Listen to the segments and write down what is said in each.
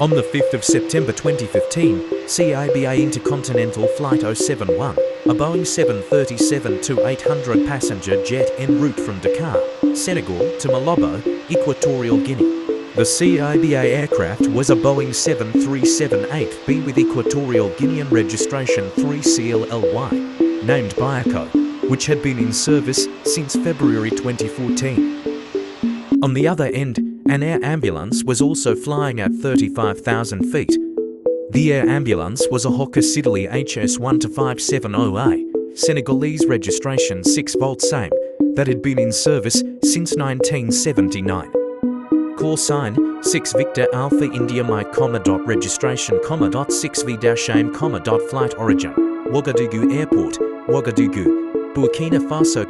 On the 5th of September 2015, CABA Intercontinental Flight 071, a Boeing 737-800 passenger jet en route from Dakar, Senegal to Malabo, Equatorial Guinea. The CABA aircraft was a Boeing 737-8B with Equatorial Guinean registration 3CLLY, named Biaco, which had been in service since February 2014. On the other end, an air ambulance was also flying at 35,000 feet. The air ambulance was a Hawker Siddeley HS-1-570A, Senegalese registration 6 volt same, that had been in service since 1979. Call sign 6 Victor Alpha India Mike, registration 6V-AIM, flight origin, Ouagadougou Airport, Ouagadougou, Burkina Faso,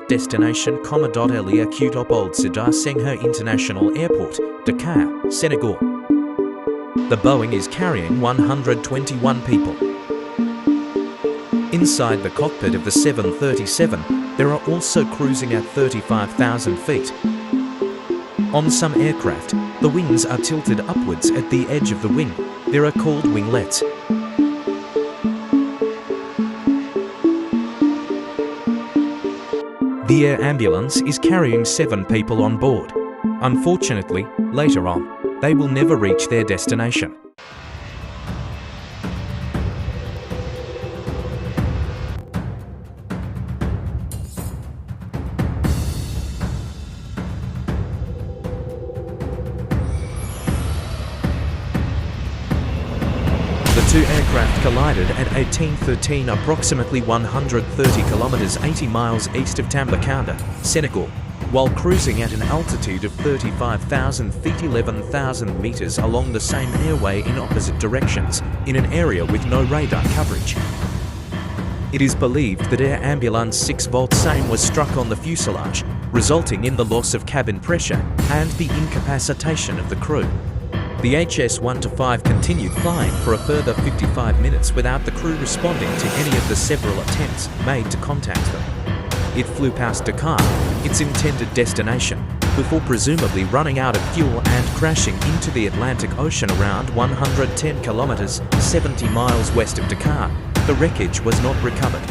destination, Elia Qtop Old Sedar Senghor International Airport, Dakar, Senegal. The Boeing is carrying 121 people. Inside the cockpit of the 737, there are also cruising at 35,000 feet. On some aircraft, the wings are tilted upwards at the edge of the wing. They are called winglets. The air ambulance is carrying 7 people on board. Unfortunately, later on, they will never reach their destination. The two aircraft collided at 18:13, approximately 130 kilometers 80 miles east of Tambacounda, Senegal, while cruising at an altitude of 35,000 feet 11,000 meters along the same airway in opposite directions, in an area with no radar coverage. It is believed that Air Ambulance 6 volt same was struck on the fuselage, resulting in the loss of cabin pressure and the incapacitation of the crew. The HS-1-5 continued flying for a further 55 minutes without the crew responding to any of the several attempts made to contact them. It flew past Dakar, its intended destination, before presumably running out of fuel and crashing into the Atlantic Ocean around 110 kilometers, 70 miles west of Dakar. The wreckage was not recovered.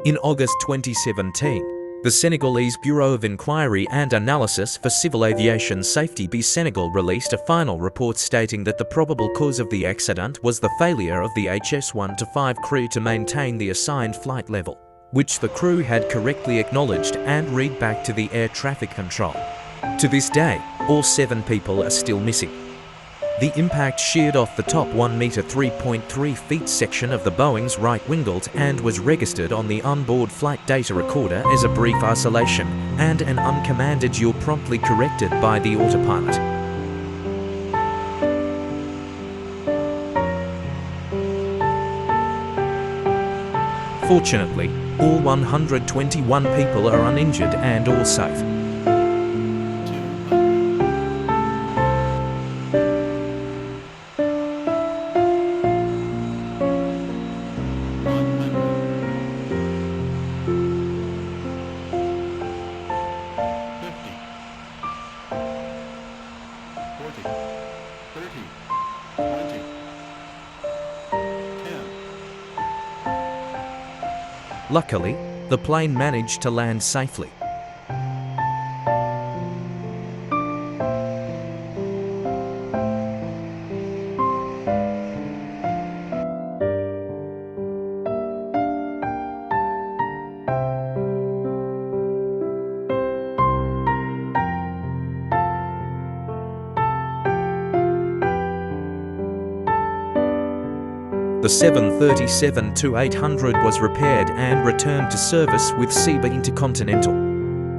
In August 2017, the Senegalese Bureau of Inquiry and Analysis for Civil Aviation Safety (B Senegal) released a final report stating that the probable cause of the accident was the failure of the HS-1-5 crew to maintain the assigned flight level, which the crew had correctly acknowledged and read back to the air traffic control. To this day, all 7 people are still missing. The impact sheared off the top 1 meter 3.3 feet section of the Boeing's right winglet and was registered on the onboard flight data recorder as a brief oscillation and an uncommanded yaw promptly corrected by the autopilot. Fortunately, all 121 people are uninjured and all safe. Luckily, the plane managed to land safely. The 737-800 was repaired and returned to service with CABA Intercontinental.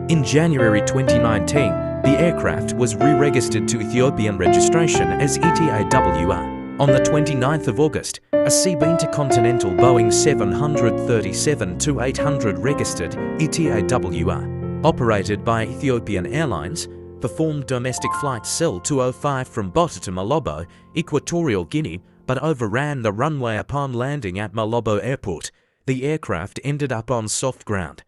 In January 2019, the aircraft was re-registered to Ethiopian registration as ETAWR. On the 29th of August, a CABA Intercontinental Boeing 737-800 registered ETAWR, operated by Ethiopian Airlines, performed domestic flight CEL 205 from Bota to Malabo, Equatorial Guinea, but overran the runway upon landing at Malabo Airport. The aircraft ended up on soft ground.